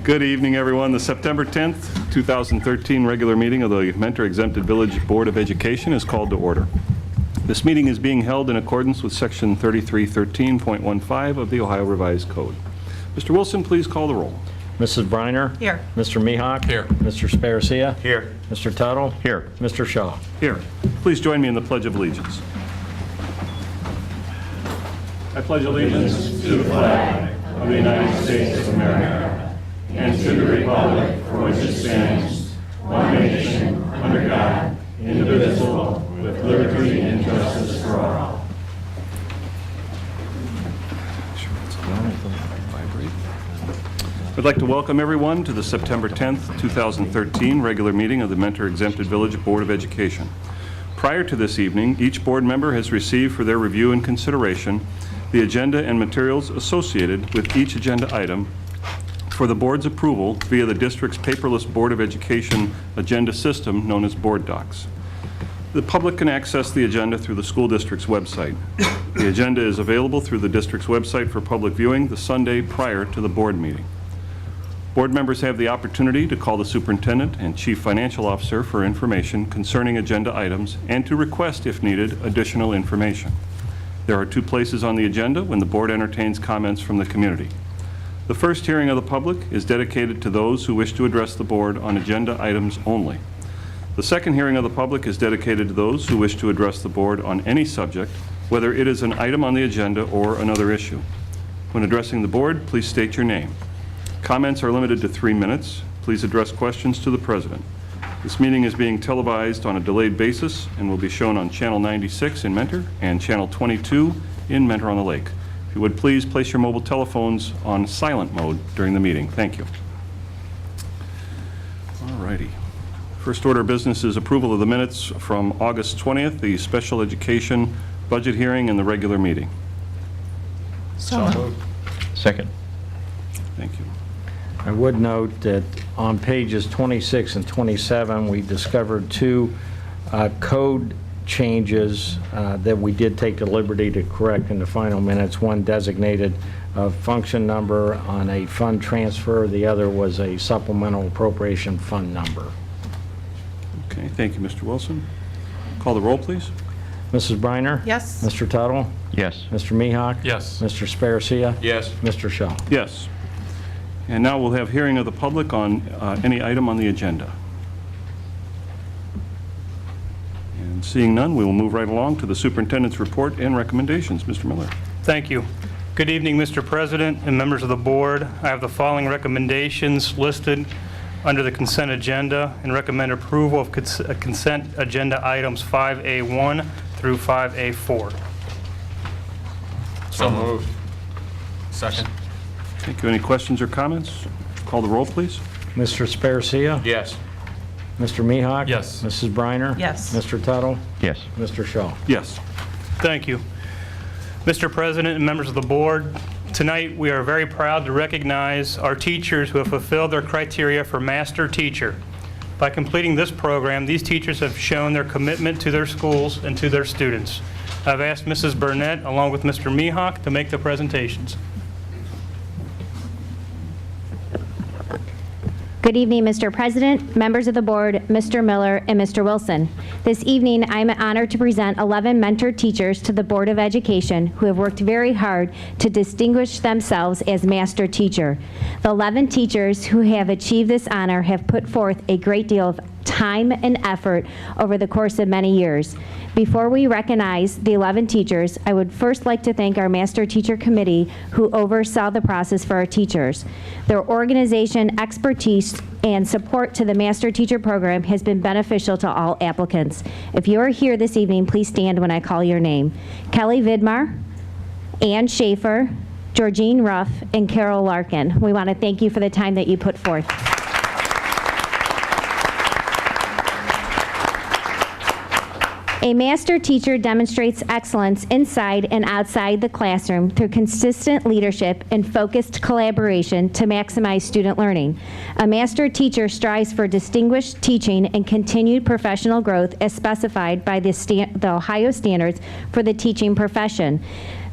Good evening, everyone. The September 10th, 2013 regular meeting of the Mentor Exempted Village Board of Education is called to order. This meeting is being held in accordance with Section 3313.15 of the Ohio Revised Code. Mr. Wilson, please call the roll. Mrs. Briner? Here. Mr. Mihawk? Here. Mr. Sparcia? Here. Mr. Tuttle? Here. Mr. Shaw? Here. Please join me in the Pledge of Allegiance. I pledge allegiance to the flag of the United States of America and to the republic for which it stands, one nation, under God, indivisible, with liberty and justice for all. I'd like to welcome everyone to the September 10th, 2013 regular meeting of the Mentor Exempted Village Board of Education. Prior to this evening, each board member has received for their review and consideration the agenda and materials associated with each agenda item for the board's approval via the district's paperless Board of Education agenda system known as Board Docs. The public can access the agenda through the school district's website. The agenda is available through the district's website for public viewing the Sunday prior to the board meeting. Board members have the opportunity to call the superintendent and chief financial officer for information concerning agenda items and to request, if needed, additional information. There are two places on the agenda when the board entertains comments from the community. The first hearing of the public is dedicated to those who wish to address the board on agenda items only. The second hearing of the public is dedicated to those who wish to address the board on any subject, whether it is an item on the agenda or another issue. When addressing the board, please state your name. Comments are limited to 3 minutes. Please address questions to the president. This meeting is being televised on a delayed basis and will be shown on Channel 96 in Mentor and Channel 22 in Mentor on the Lake. If you would please place your mobile telephones on silent mode during the meeting. Thank you. All righty. First order of business is approval of the minutes from August 20th, the special education budget hearing and the regular meeting. So moved. Second. Thank you. I would note that on pages 26 and 27, we discovered two code changes that we did take the liberty to correct in the final minutes. One designated a function number on a fund transfer. The other was a supplemental appropriation fund number. Okay, thank you, Mr. Wilson. Call the roll, please. Mrs. Briner? Yes. Mr. Tuttle? Yes. Mr. Mihawk? Yes. Mr. Sparcia? Yes. Mr. Shaw? Yes. And now we'll have hearing of the public on any item on the agenda. And seeing none, we will move right along to the superintendent's report and recommendations. Mr. Miller. Thank you. Good evening, Mr. President and members of the board. I have the following recommendations listed under the consent agenda and recommend approval of consent agenda items 5A1 through 5A4. So moved. Second. Thank you. Any questions or comments? Call the roll, please. Mr. Sparcia? Yes. Mr. Mihawk? Yes. Mrs. Briner? Yes. Mr. Tuttle? Yes. Mr. Shaw? Yes. Thank you. Mr. President and members of the board, tonight we are very proud to recognize our teachers who have fulfilled their criteria for Master Teacher. By completing this program, these teachers have shown their commitment to their schools and to their students. I've asked Mrs. Burnett, along with Mr. Mihawk, to make the presentations. Good evening, Mr. President, members of the board, Mr. Miller, and Mr. Wilson. This evening, I'm honored to present 11 mentor teachers to the Board of Education who have worked very hard to distinguish themselves as Master Teacher. The 11 teachers who have achieved this honor have put forth a great deal of time and effort over the course of many years. Before we recognize the 11 teachers, I would first like to thank our Master Teacher Committee who oversaw the process for our teachers. Their organization, expertise, and support to the Master Teacher Program has been beneficial to all applicants. If you are here this evening, please stand when I call your name. Kelly Vidmar, Ann Schaefer, Georgine Ruff, and Carol Larkin. We want to thank you for the time that you put forth. A master teacher demonstrates excellence inside and outside the classroom through consistent leadership and focused collaboration to maximize student learning. A master teacher strives for distinguished teaching and continued professional growth as specified by the Ohio standards for the teaching profession.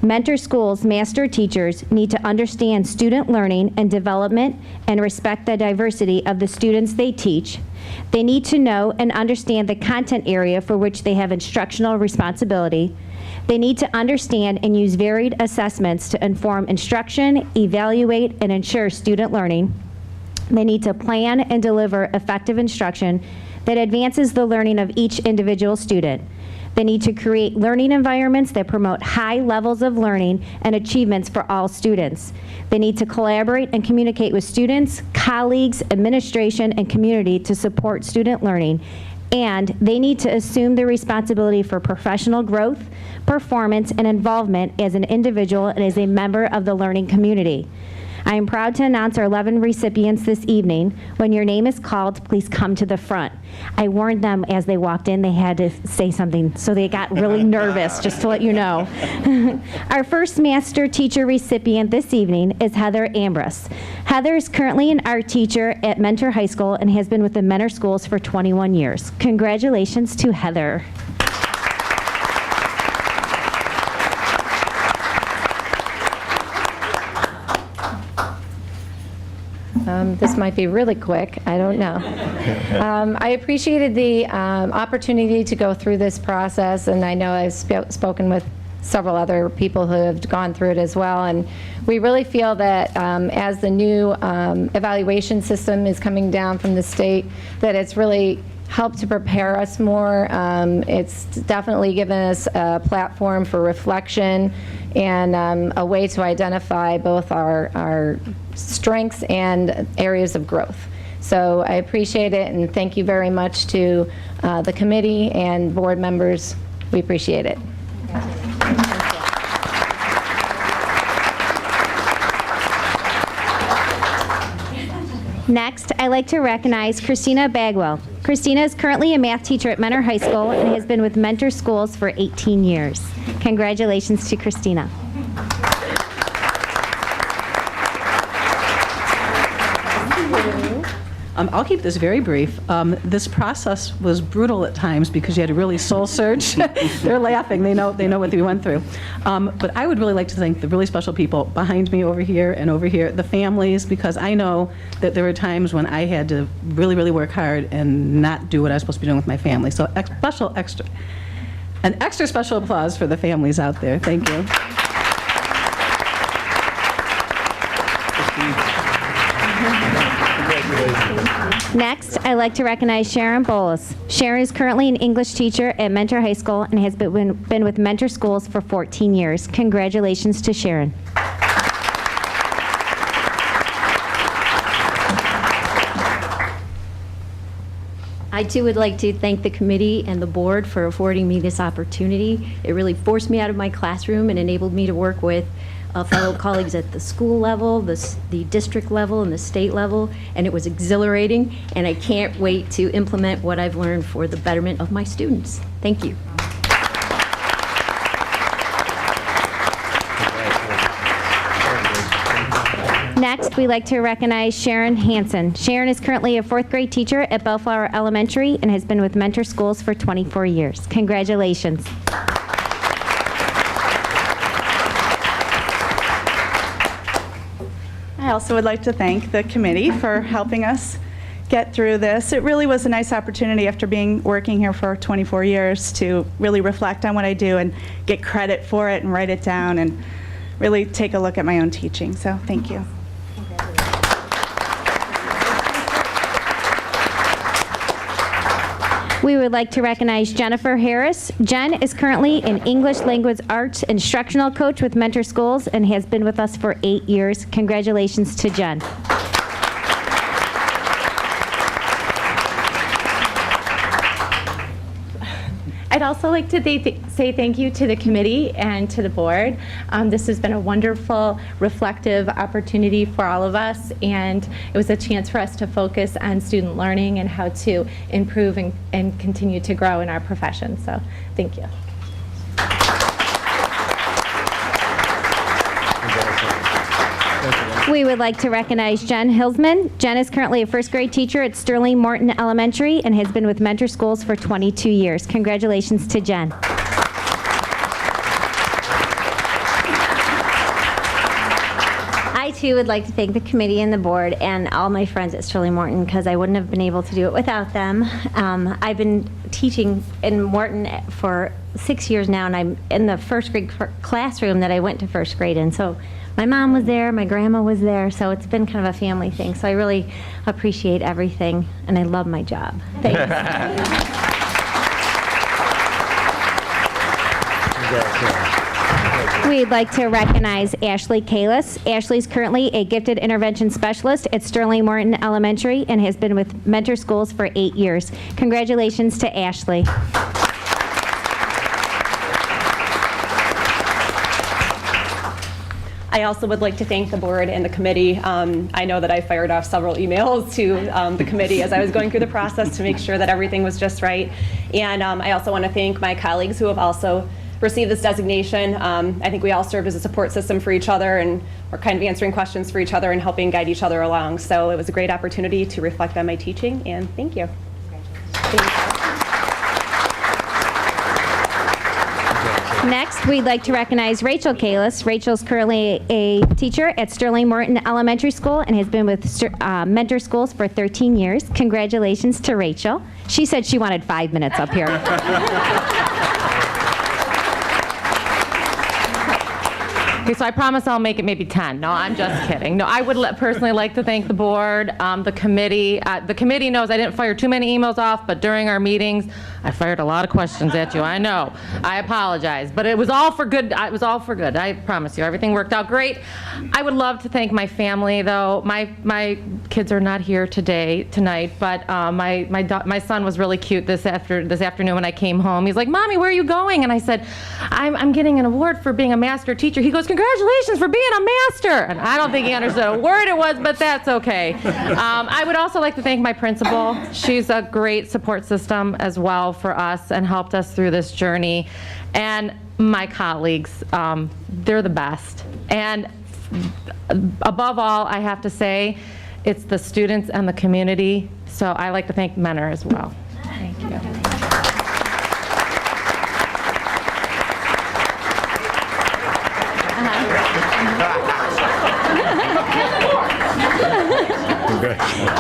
Mentor Schools master teachers need to understand student learning and development and respect the diversity of the students they teach. They need to know and understand the content area for which they have instructional responsibility. They need to understand and use varied assessments to inform instruction, evaluate, and ensure student learning. They need to plan and deliver effective instruction that advances the learning of each individual student. They need to create learning environments that promote high levels of learning and achievements for all students. They need to collaborate and communicate with students, colleagues, administration, and community to support student learning. And they need to assume the responsibility for professional growth, performance, and involvement as an individual and as a member of the learning community. I am proud to announce our 11 recipients this evening. When your name is called, please come to the front. I warned them as they walked in they had to say something, so they got really nervous, just to let you know. Our first master teacher recipient this evening is Heather Ambrose. Heather is currently an art teacher at Mentor High School and has been with the Mentor Schools for 21 years. Congratulations to Heather. This might be really quick, I don't know. I appreciated the opportunity to go through this process, and I know I've spoken with several other people who have gone through it as well, and we really feel that as the new evaluation system is coming down from the state, that it's really helped to prepare us more. It's definitely given us a platform for reflection and a way to identify both our strengths and areas of growth. So I appreciate it, and thank you very much to the committee and board members. We appreciate it. Next, I'd like to recognize Christina Bagwell. Christina is currently a math teacher at Mentor High School and has been with Mentor Schools for 18 years. Congratulations to Christina. I'll keep this very brief. This process was brutal at times because you had to really soul search. They're laughing. They know what we went through. But I would really like to thank the really special people behind me over here and over here, the families, because I know that there were times when I had to really, really work hard and not do what I was supposed to be doing with my family. So an extra special applause for the families out there. Thank you. Next, I'd like to recognize Sharon Bowles. Sharon is currently an English teacher at Mentor High School and has been with Mentor Schools for 14 years. Congratulations to Sharon. I too would like to thank the committee and the board for affording me this opportunity. It really forced me out of my classroom and enabled me to work with fellow colleagues at the school level, the district level, and the state level, and it was exhilarating, and I can't wait to implement what I've learned for the betterment of my students. Thank you. Next, we'd like to recognize Sharon Hansen. Sharon is currently a 4th grade teacher at Bellflower Elementary and has been with Mentor Schools for 24 years. Congratulations. I also would like to thank the committee for helping us get through this. It really was a nice opportunity after working here for 24 years to really reflect on what I do and get credit for it and write it down and really take a look at my own teaching. So thank you. We would like to recognize Jennifer Harris. Jen is currently an English language arts instructional coach with Mentor Schools and has been with us for 8 years. Congratulations to Jen. I'd also like to say thank you to the committee and to the board. This has been a wonderful, reflective opportunity for all of us, and it was a chance for us to focus on student learning and how to improve and continue to grow in our profession. So, thank you. We would like to recognize Jen Hilsman. Jen is currently a 1st grade teacher at Sterling Morton Elementary and has been with Mentor Schools for 22 years. Congratulations to Jen. too would like to thank the committee and the board and all my friends at Sterling Morton because I wouldn't have been able to do it without them. I've been teaching in Morton for 6 years now, and I'm in the first grade classroom that I went to first grade in. So my mom was there, my grandma was there, so it's been kind of a family thing. So I really appreciate everything, and I love my job. Thanks. We'd like to recognize Ashley Kalis. Ashley is currently a gifted intervention specialist at Sterling Morton Elementary and has been with Mentor Schools for 8 years. Congratulations to Ashley. I also would like to thank the board and the committee. I know that I fired off several emails to the committee as I was going through the process to make sure that everything was just right. And I also want to thank my colleagues who have also received this designation. I think we all served as a support system for each other, and we're kind of answering questions for each other and helping guide each other along. So it was a great opportunity to reflect on my teaching, and thank you. Next, we'd like to recognize Rachel Kalis. Rachel's currently a teacher at Sterling Morton Elementary School and has been with Mentor Schools for 13 years. Congratulations to Rachel. She said she wanted 5 minutes up here. Okay, so I promise I'll make it maybe 10. No, I'm just kidding. No, I would personally like to thank the board, the committee. The committee knows I didn't fire too many emails off, but during our meetings, I fired a lot of questions at you. I know. I apologize, but it was all for good. It was all for good. I promise you, everything worked out great. I would love to thank my family, though. My kids are not here tonight, but my son was really cute this afternoon when I came home. He's like, "Mommy, where are you going?" And I said, "I'm getting an award for being a master teacher." He goes, "Congratulations for being a master." And I don't think he understood a word it was, but that's okay. I would also like to thank my principal. She's a great support system as well for us and helped us through this journey. And my colleagues, they're the best. And above all, I have to say, it's the students and the community. So I like to thank Mentor as well. Thank you.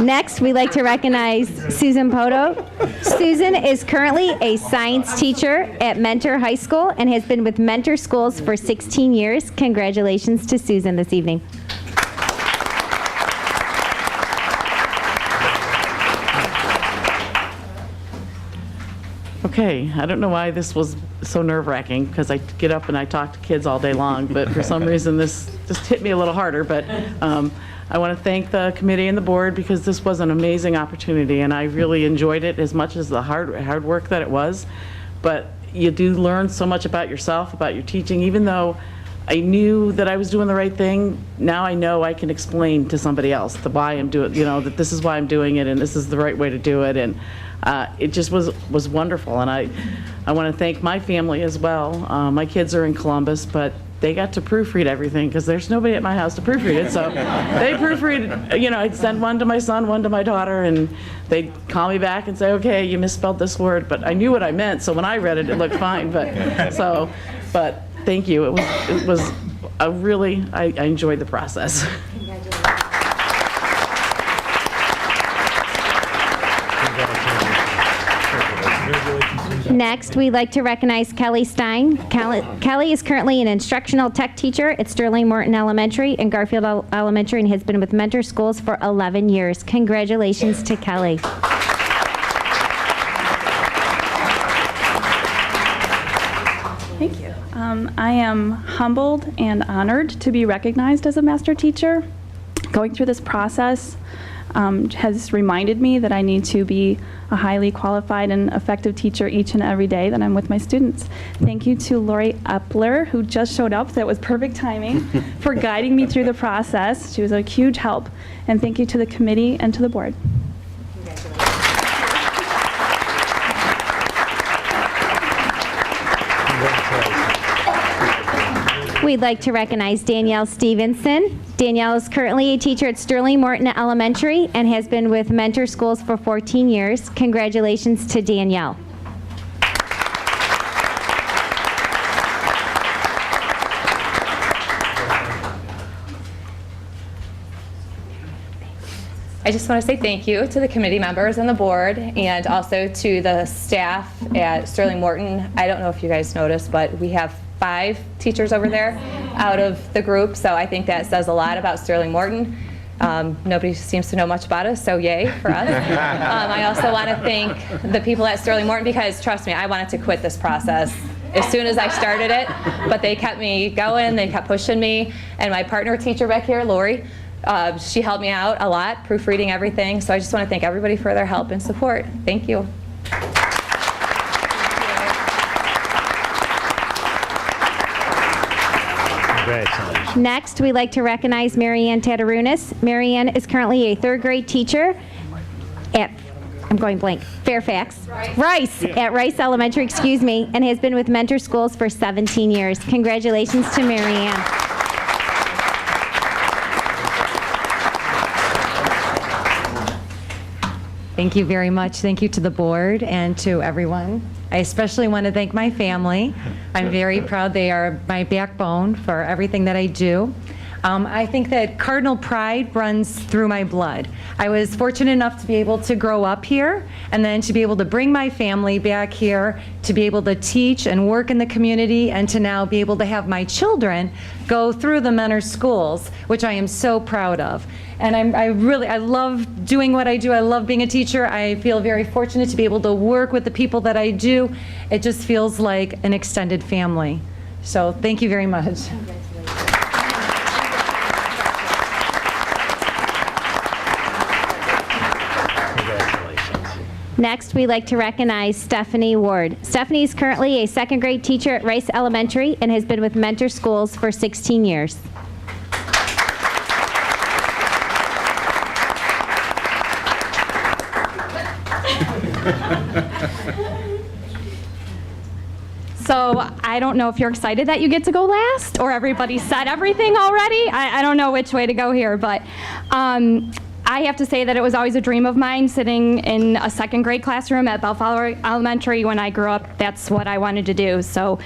Next, we'd like to recognize Susan Poto. Susan is currently a science teacher at Mentor High School and has been with Mentor Schools for 16 years. Congratulations to Susan this evening. Okay, I don't know why this was so nerve-wracking, because I get up and I talk to kids all day long, but for some reason this just hit me a little harder. But I want to thank the committee and the board because this was an amazing opportunity, and I really enjoyed it as much as the hard work that it was. But you do learn so much about yourself, about your teaching. Even though I knew that I was doing the right thing, now I know I can explain to somebody else the why I'm doing, that this is why I'm doing it and this is the right way to do it. And it just was wonderful. And I want to thank my family as well. My kids are in Columbus, but they got to proofread everything because there's nobody at my house to proofread it. So they proofread, I'd send one to my son, one to my daughter, and they'd call me back and say, "Okay, you misspelled this word," but I knew what I meant, so when I read it, it looked fine. But thank you. It was a really, I enjoyed the process. Next, we'd like to recognize Kelly Stein. Kelly is currently an instructional tech teacher at Sterling Morton Elementary and Garfield Elementary and has been with Mentor Schools for 11 years. Congratulations to Kelly. Thank you. I am humbled and honored to be recognized as a master teacher. Going through this process has reminded me that I need to be a highly qualified and effective teacher each and every day that I'm with my students. Thank you to Lori Epler, who just showed up. That was perfect timing, for guiding me through the process. She was a huge help. And thank you to the committee and to the board. We'd like to recognize Danielle Stevenson. Danielle is currently a teacher at Sterling Morton Elementary and has been with Mentor Schools for 14 years. Congratulations to Danielle. I just want to say thank you to the committee members and the board, and also to the staff at Sterling Morton. I don't know if you guys noticed, but we have 5 teachers over there out of the group, so I think that says a lot about Sterling Morton. Nobody seems to know much about us, so yay for us. I also want to thank the people at Sterling Morton, because trust me, I wanted to quit this process as soon as I started it, but they kept me going, they kept pushing me, and my partner teacher back here, Lori, she helped me out a lot, proofreading everything, so I just want to thank everybody for their help and support. Thank you. Next, we'd like to recognize Marianne Tatarunas. Marianne is currently a 3rd grade teacher at, I'm going blank, Fairfax. Rice, at Rice Elementary, excuse me, and has been with Mentor Schools for 17 years. Congratulations to Marianne. Thank you very much. Thank you to the board and to everyone. I especially want to thank my family. I'm very proud. They are my backbone for everything that I do. I think that Cardinal pride runs through my blood. I was fortunate enough to be able to grow up here and then to be able to bring my family back here, to be able to teach and work in the community, and to now be able to have my children go through the Mentor schools, which I am so proud of. And I love doing what I do. I love being a teacher. I feel very fortunate to be able to work with the people that I do. It just feels like an extended family. So thank you very much. Next, we'd like to recognize Stephanie Ward. Stephanie is currently a 2nd grade teacher at Rice Elementary and has been with Mentor Schools for 16 years. So I don't know if you're excited that you get to go last, or everybody said everything already. I don't know which way to go here, but I have to say that it was always a dream of mine sitting in a 2nd grade classroom at Bellflower Elementary when I grew up. That's what I wanted to do. So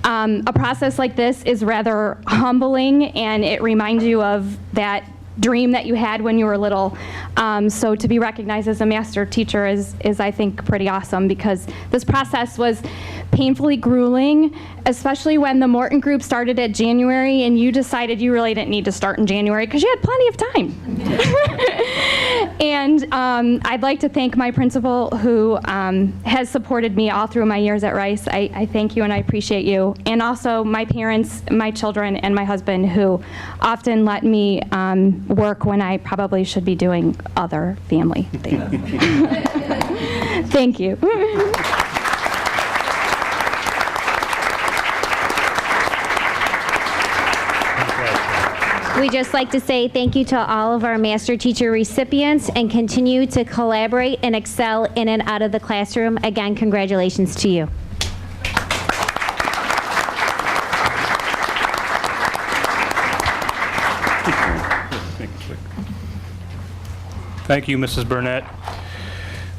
a process like this is rather humbling, and it reminds you of that dream that you had when you were little. So to be recognized as a master teacher is I think pretty awesome, because this process was painfully grueling, especially when the Morton group started at January and you decided you really didn't need to start in January because you had plenty of time. And I'd like to thank my principal, who has supported me all through my years at Rice. I thank you and I appreciate you. And also my parents, my children, and my husband, who often let me work when I probably should be doing other family things. Thank you. We'd just like to say thank you to all of our Master Teacher recipients, and continue to collaborate and excel in and out of the classroom. Again, congratulations to you. Thank you, Mrs. Burnett.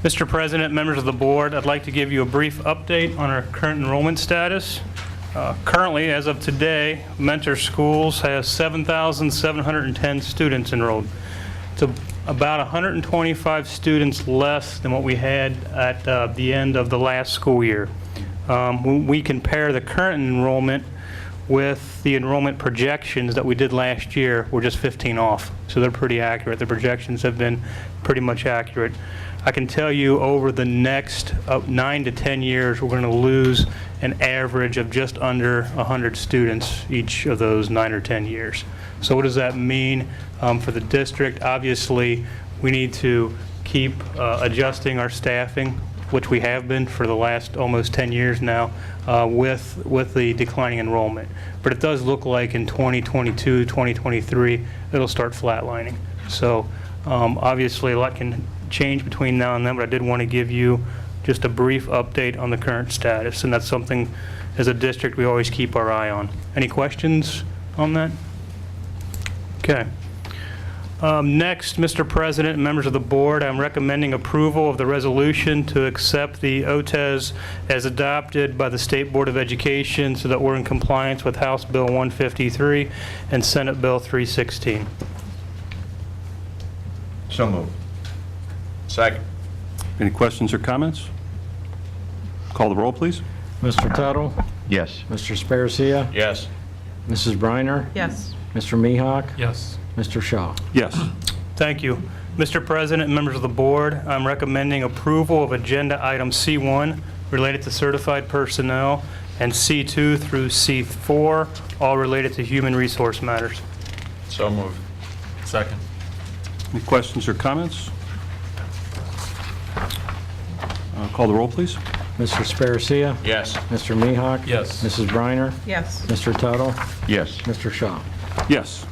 Mr. President, members of the board, I'd like to give you a brief update on our current enrollment status. Currently, as of today, Mentor Schools has 7,710 students enrolled. It's about 125 students less than what we had at the end of the last school year. When we compare the current enrollment with the enrollment projections that we did last year, we're just 15 off. So they're pretty accurate. The projections have been pretty much accurate. I can tell you over the next 9 to 10 years, we're going to lose an average of just under 100 students each of those 9 or 10 years. So what does that mean for the district? Obviously, we need to keep adjusting our staffing, which we have been for the last almost 10 years now, with the declining enrollment. But it does look like in 2022, 2023, it'll start flatlining. So obviously a lot can change between now and then, but I did want to give you just a brief update on the current status, and that's something as a district we always keep our eye on. Any questions on that? Okay. Next, Mr. President and members of the board, I'm recommending approval of the resolution to accept the OTES as adopted by the State Board of Education, so that we're in compliance with House Bill 153 and Senate Bill 316. So moved. Second. Any questions or comments? Call the roll, please. Mr. Tuttle? Yes. Mr. Sparacia? Yes. Mrs. Briner? Yes. Mr. Mihawk? Yes. Mr. Shaw? Yes. Thank you. Mr. President and members of the board, I'm recommending approval of Agenda Item C1 related to certified personnel and C2 through C4, all related to human resource matters. So moved. Second. Any questions or comments? Call the roll, please. Mr. Sparacia? Yes. Mr. Mihawk? Yes. Mrs. Briner? Yes. Mr. Tuttle? Yes. Mr. Shaw? Yes.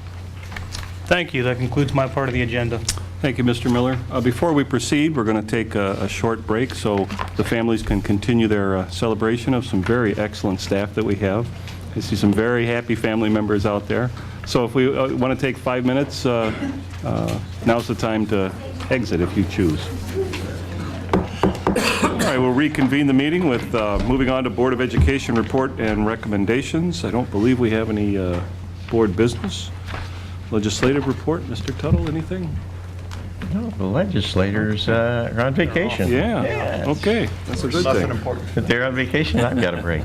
Thank you. That concludes my part of the agenda. Thank you, Mr. Miller. Before we proceed, we're going to take a short break so the families can continue their celebration of some very excellent staff that we have. I see some very happy family members out there. So if we want to take 5 minutes, now's the time to exit if you choose. All right, we'll reconvene the meeting with moving on to Board of Education report and recommendations. I don't believe we have any board business. Legislative report, Mr. Tuttle, anything? No, the legislators are on vacation. Yeah, okay, that's a good thing. If they're on vacation, I've got a break.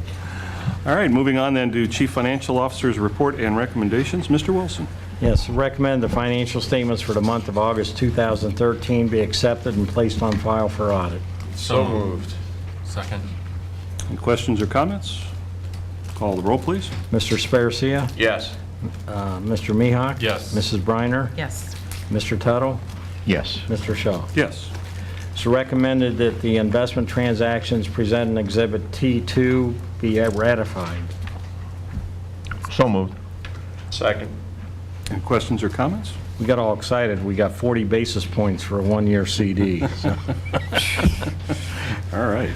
All right, moving on then to Chief Financial Officer's report and recommendations. Mr. Wilson. Yes, recommend the financial statements for the month of August 2013 be accepted and placed on file for audit. So moved. Second. Any questions or comments? Call the roll, please. Mr. Sparacia? Yes. Mr. Mihawk? Yes. Mrs. Briner? Yes. Mr. Tuttle? Yes. Mr. Shaw? Yes. It's recommended that the investment transactions presented in Exhibit T2 be ratified. So moved. Second. Any questions or comments? We got all excited. We got 40 basis points for a one-year CD. So. All right.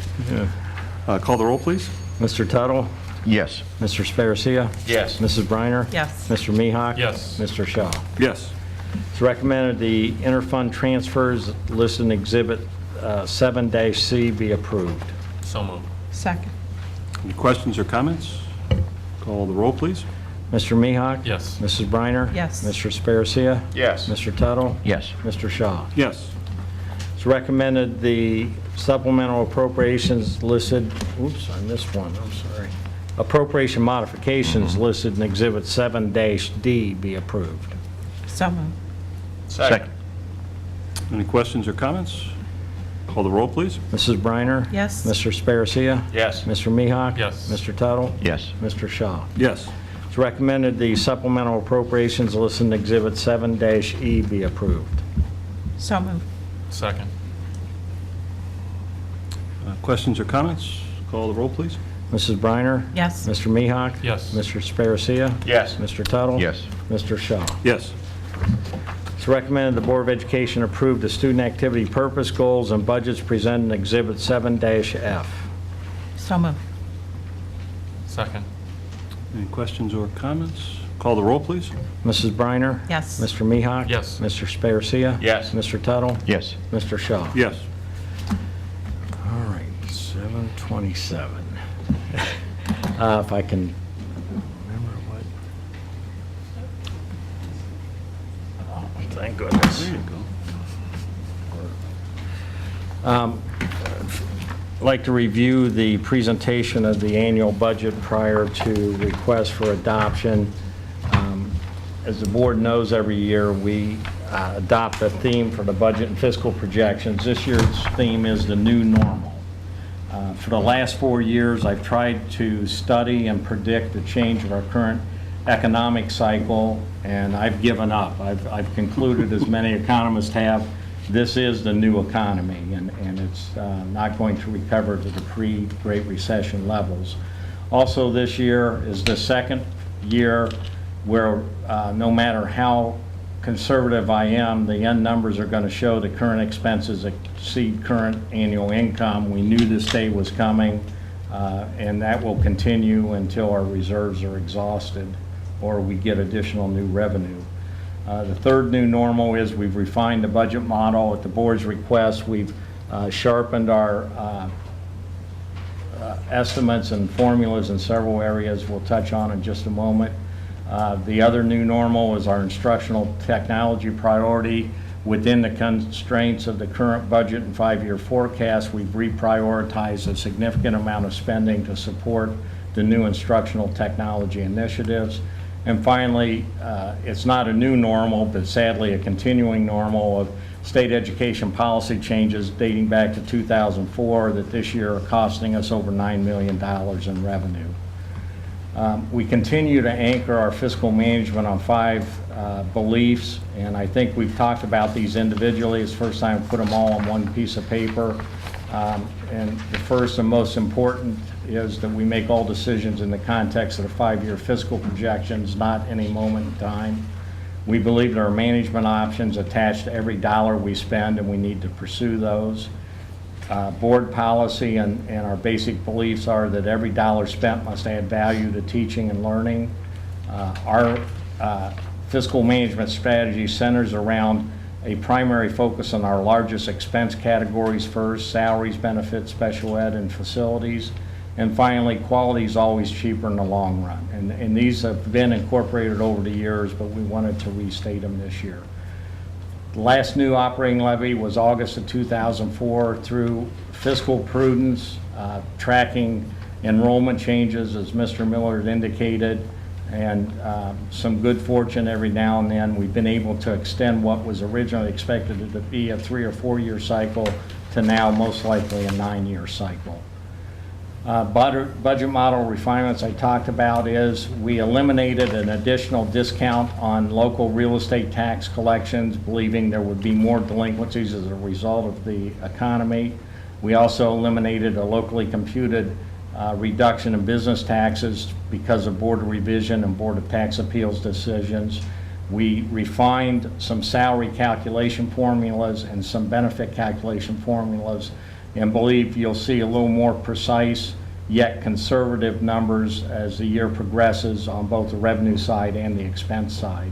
Call the roll, please. Mr. Tuttle? Yes. Mr. Sparacia? Yes. Mrs. Briner? Yes. Mr. Mihawk? Yes. Mr. Shaw? Yes. It's recommended the interfund transfers listed in Exhibit 7-C be approved. So moved. Second. Any questions or comments? Call the roll, please. Mr. Mihawk? Yes. Mrs. Briner? Yes. Mr. Sparacia? Yes. Mr. Tuttle? Yes. Mr. Shaw? Yes. It's recommended the supplemental appropriations listed, oops, I missed one, I'm sorry. Appropriation modifications listed in Exhibit 7-D be approved. So moved. Second. Any questions or comments? Call the roll, please. Mrs. Briner? Yes. Mr. Sparacia? Yes. Mr. Mihawk? Yes. Mr. Tuttle? Yes. Mr. Shaw? Yes. It's recommended the supplemental appropriations listed in Exhibit 7-E be approved. So moved. Second. Questions or comments? Call the roll, please. Mrs. Briner? Yes. Mr. Mihawk? Yes. Mr. Sparacia? Yes. Mr. Tuttle? Yes. Mr. Shaw? Yes. It's recommended the Board of Education approve the student activity purpose, goals, and budgets presented in Exhibit 7-F. So moved. Second. Any questions or comments? Call the roll, please. Mrs. Briner? Yes. Mr. Mihawk? Yes. Mr. Sparacia? Yes. Mr. Tuttle? Yes. Mr. Shaw? Yes. All right, 7:27. If I can remember what... Oh, thank goodness. There you go. I'd like to review the presentation of the annual budget prior to request for adoption. As the board knows, every year we adopt a theme for the budget and fiscal projections. This year's theme is the new normal. For the last 4 years, I've tried to study and predict the change of our current economic cycle, and I've given up. I've concluded, as many economists have, this is the new economy, and it's not going to recover to the pre-Great Recession levels. Also, this year is the second year where no matter how conservative I am, the end numbers are going to show the current expenses exceed current annual income. We knew this day was coming, and that will continue until our reserves are exhausted or we get additional new revenue. The third new normal is we've refined the budget model at the board's request. We've sharpened our estimates and formulas in several areas we'll touch on in just a moment. The other new normal is our instructional technology priority. within the constraints of the current budget and 5-year forecast, we've reprioritized a significant amount of spending to support the new instructional technology initiatives. And finally, it's not a new normal, but sadly a continuing normal of state education policy changes dating back to 2004 that this year are costing us over $9 million in revenue. We continue to anchor our fiscal management on 5 beliefs, and I think we've talked about these individually. It's the first time I put them all on one piece of paper. And the first and most important is that we make all decisions in the context of the 5-year fiscal projections, not any moment in time. We believe there are management options attached to every dollar we spend, and we need to pursue those. Board policy and our basic beliefs are that every dollar spent must add value to teaching and learning. Our fiscal management strategy centers around a primary focus on our largest expense categories first: salaries, benefits, special ed, and facilities. And finally, quality is always cheaper in the long run. And these have been incorporated over the years, but we wanted to restate them this year. The last new operating levy was August of 2004. Through fiscal prudence, tracking enrollment changes, as Mr. Miller had indicated, and some good fortune every now and then, we've been able to extend what was originally expected to be a 3 or 4 year cycle to now most likely a 9-year cycle. Budget model refinements I talked about is we eliminated an additional discount on local real estate tax collections, believing there would be more delinquencies as a result of the economy. We also eliminated a locally computed reduction in business taxes because of Board of Revision and Board of Tax Appeals decisions. We refined some salary calculation formulas and some benefit calculation formulas, and believe you'll see a little more precise yet conservative numbers as the year progresses on both the revenue side and the expense side.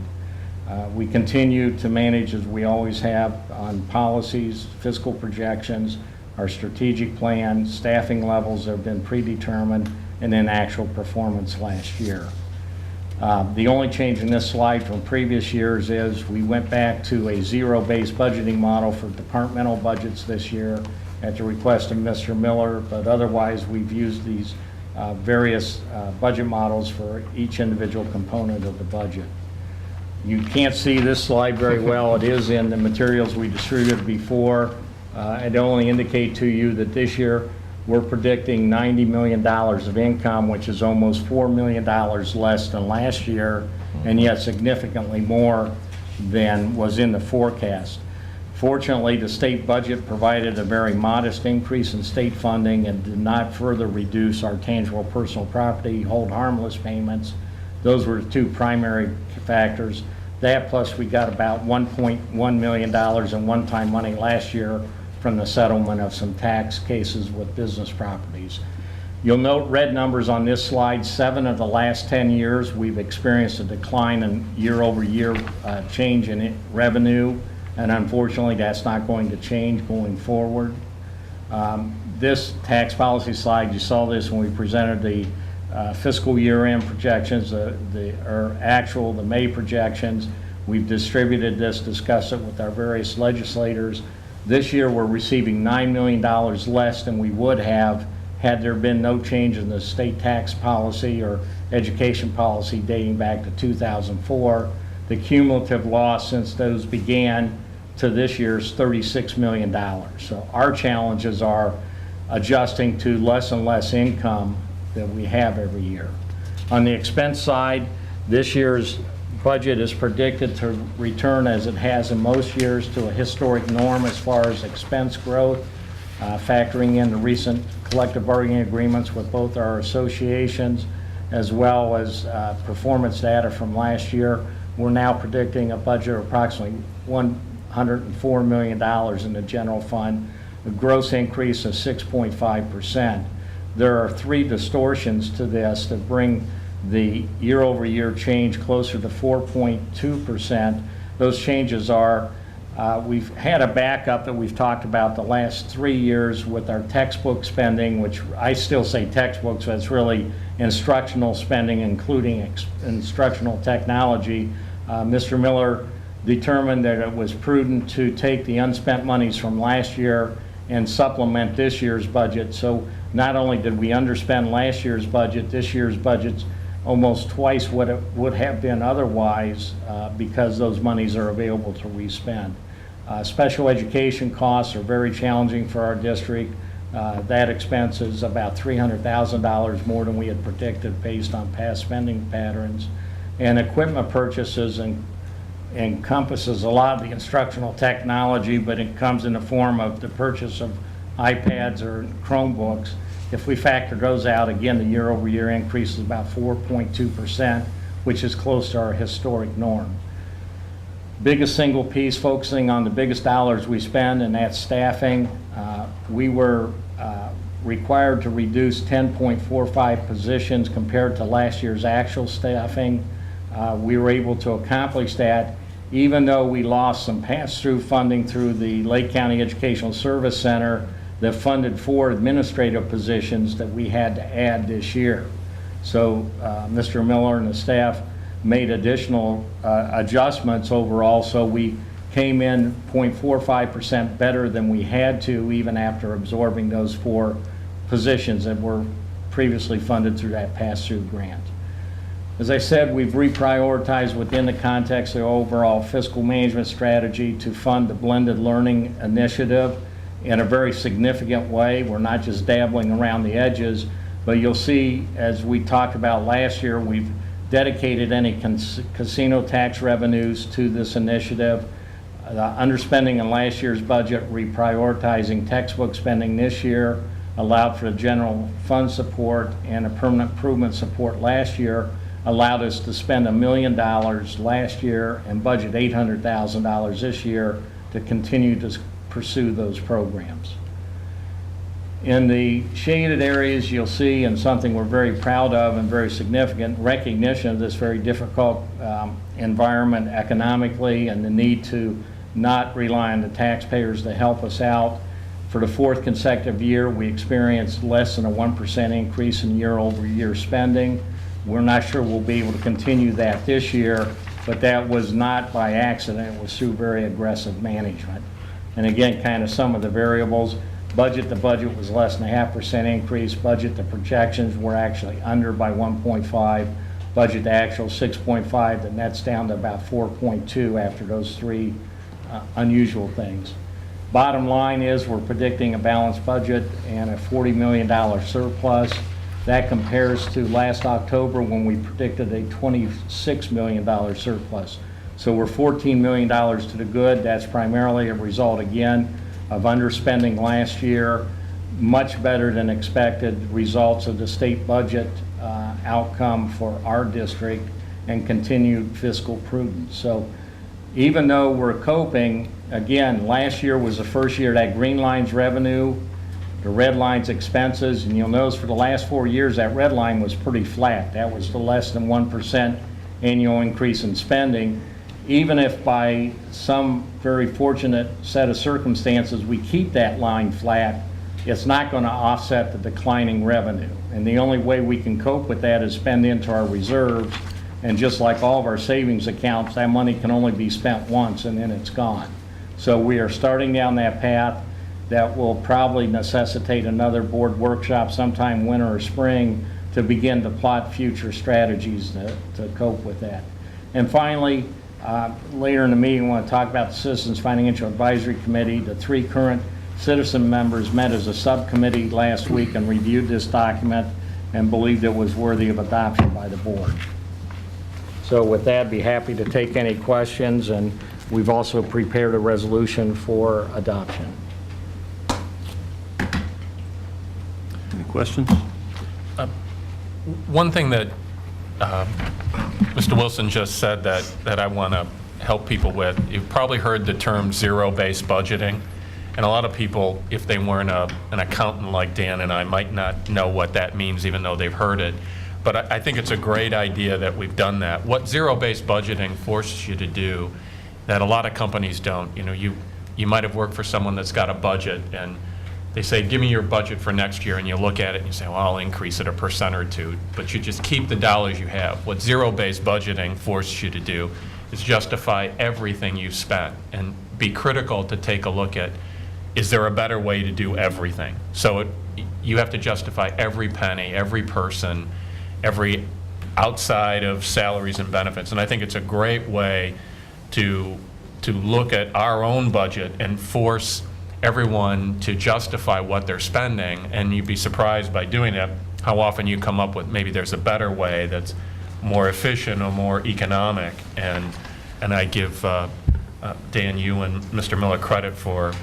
We continue to manage, as we always have, on policies, fiscal projections, our strategic plan, staffing levels have been predetermined, and then actual performance last year. The only change in this slide from previous years is we went back to a zero-based budgeting model for departmental budgets this year at the request of Mr. Miller, but otherwise we've used these various budget models for each individual component of the budget. You can't see this slide very well. It is in the materials we distributed before. I'd only indicate to you that this year we're predicting $90 million of income, which is almost $4 million less than last year, and yet significantly more than was in the forecast. Fortunately, the state budget provided a very modest increase in state funding and did not further reduce our tangible personal property hold harmless payments. Those were the 2 primary factors. That plus we got about $1.1 million in one-time money last year from the settlement of some tax cases with business properties. You'll note red numbers on this slide. 7 of the last 10 years we've experienced a decline in year-over-year change in revenue. And unfortunately, that's not going to change going forward. This tax policy slide, you saw this when we presented the fiscal year-end projections, the May projections. We've distributed this, discussed it with our various legislators. This year, we're receiving $9 million less than we would have had there been no change in the state tax policy or education policy dating back to 2004. The cumulative loss since those began to this year's $36 million. So our challenges are adjusting to less and less income that we have every year. On the expense side, this year's budget is predicted to return, as it has in most years, to a historic norm as far as expense growth, factoring in the recent collective bargaining agreements with both our associations as well as performance data from last year. We're now predicting a budget of approximately $104 million in the general fund, a gross increase of 6.5%. There are 3 distortions to this that bring the year-over-year change closer to 4.2%. Those changes are, we've had a backup that we've talked about the last 3 years with our textbook spending, which I still say textbooks, but it's really instructional spending, including instructional technology. Mr. Miller determined that it was prudent to take the unspent monies from last year and supplement this year's budget. So not only did we underspend last year's budget, this year's budget's almost twice what it would have been otherwise because those monies are available to respend. Special education costs are very challenging for our district. That expense is about $300,000 more than we had predicted based on past spending patterns. And equipment purchases encompasses a lot of the instructional technology, but it comes in the form of the purchase of iPads or Chromebooks. If we factor those out, again, the year-over-year increase is about 4.2%, which is close to our historic norm. Biggest single piece, focusing on the biggest dollars we spend, and that's staffing. We were required to reduce 10.45 positions compared to last year's actual staffing. We were able to accomplish that even though we lost some pass-through funding through the Lake County Educational Service Center that funded 4 administrative positions that we had to add this year. So Mr. Miller and the staff made additional adjustments overall, so we came in 0.45% better than we had to, even after absorbing those 4 positions that were previously funded through that pass-through grant. As I said, we've reprioritized within the context of the overall fiscal management strategy to fund the blended learning initiative in a very significant way. We're not just dabbling around the edges, but you'll see, as we talked about last year, we've dedicated any casino tax revenues to this initiative. Underspending in last year's budget, reprioritizing textbook spending this year, allowed for the general fund support and a permanent improvement support last year, allowed us to spend $1 million last year and budget $800,000 this year to continue to pursue those programs. In the shaded areas, you'll see, and something we're very proud of and very significant, recognition of this very difficult environment economically and the need to not rely on the taxpayers to help us out. For the 4th consecutive year, we experienced less than a 1% increase in year-over-year spending. We're not sure we'll be able to continue that this year, but that was not by accident. It was through very aggressive management. And again, kind of some of the variables. Budget to budget was less than a 0.5% increase. Budget to projections were actually under by 1.5. Budget to actual 6.5. The net's down to about 4.2 after those 3 unusual things. Bottom line is we're predicting a balanced budget and a $40 million surplus. That compares to last October when we predicted a $26 million surplus. So we're $14 million to the good. That's primarily a result, again, of underspending last year, much better than expected results of the state budget outcome for our district, and continued fiscal prudence. So even though we're coping, again, last year was the first year that green line's revenue, the red line's expenses, and you'll notice for the last 4 years that red line was pretty flat. That was the less than 1% annual increase in spending. Even if by some very fortunate set of circumstances we keep that line flat, it's not going to offset the declining revenue. And the only way we can cope with that is spend into our reserves. And just like all of our savings accounts, that money can only be spent once and then it's gone. So we are starting down that path. That will probably necessitate another board workshop sometime winter or spring to begin to plot future strategies to cope with that. And finally, later in the meeting, I want to talk about the Citizens Financial Advisory Committee. The 3 current citizen members met as a subcommittee last week and reviewed this document and believed it was worthy of adoption by the board. So with that, I'd be happy to take any questions, and we've also prepared a resolution for adoption. Any questions? One thing that Mr. Wilson just said that I want to help people with, you've probably heard the term zero-based budgeting, and a lot of people, if they weren't an accountant like Dan and I, might not know what that means, even though they've heard it. But I think it's a great idea that we've done that. What zero-based budgeting forces you to do that a lot of companies don't, you might have worked for someone that's got a budget, and they say, give me your budget for next year, and you look at it and you say, well, I'll increase it 1% or 2%, but you just keep the dollars you have. What zero-based budgeting forces you to do is justify everything you spent and be critical to take a look at, is there a better way to do everything? So you have to justify every penny, every person, every outside of salaries and benefits. And I think it's a great way to look at our own budget and force everyone to justify what they're spending. And you'd be surprised by doing that how often you come up with maybe there's a better way that's more efficient or more economic. And I give Dan, you and Mr. Miller credit for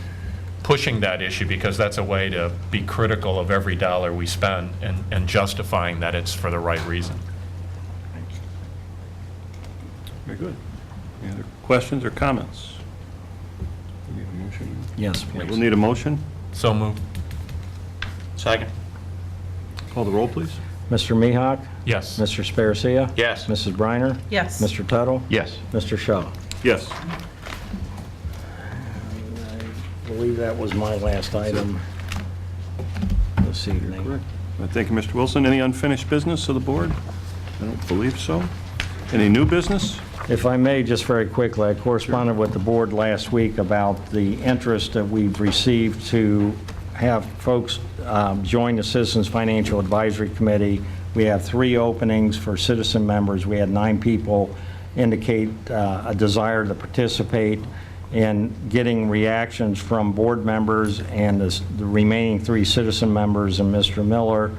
pushing that issue, because that's a way to be critical of every dollar we spend and justifying that it's for the right reason. Very good. Any other questions or comments? We need a motion? Yes, Yeah, please. we'll need a motion. So moved. Second. Call the roll, please. Mr. Mihawk? Yes. Mr. Sparacia? Yes. Mrs. Briner? Yes. Mr. Tuttle? Yes. Mr. Shaw? Yes. I believe that was my last item this evening. Correct. Thank you, Mr. Wilson. Any unfinished business of the board? I don't believe so. Any new business? If I may, just very quickly, I corresponded with the board last week about the interest that we've received to have folks join the Citizens Financial Advisory Committee. We have 3 openings for citizen members. We had 9 people indicate a desire to participate in getting reactions from board members and the remaining 3 citizen members and Mr. Miller.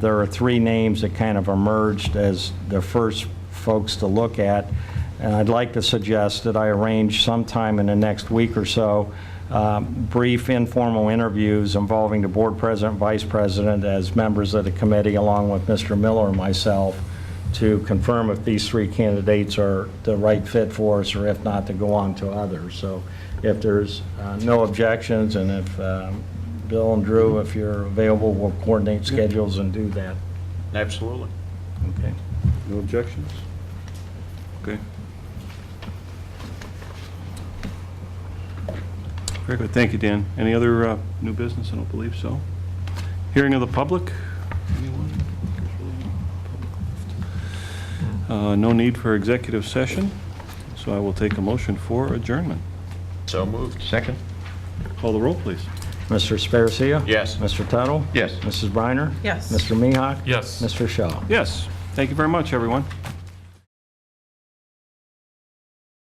There are 3 names that kind of emerged as the first folks to look at. And I'd like to suggest that I arrange sometime in the next week or so brief informal interviews involving the board president, vice president as members of the committee, along with Mr. Miller and myself, to confirm if these 3 candidates are the right fit for us, or if not, to go on to others. So if there's no objections, and if Bill and Drew, if you're available, we'll coordinate schedules and do that. Absolutely. Okay. No objections? Okay. Very good. Thank you, Dan. Any other new business? I don't believe so. Hearing of the public? Anyone? No need for executive session, so I will take a motion for adjournment. So moved. Second. Call the roll, please. Mr. Sparacia? Yes. Mr. Tuttle? Yes. Mrs. Briner? Yes. Mr. Mihawk? Yes. Mr. Shaw? Yes. Thank you very much, everyone.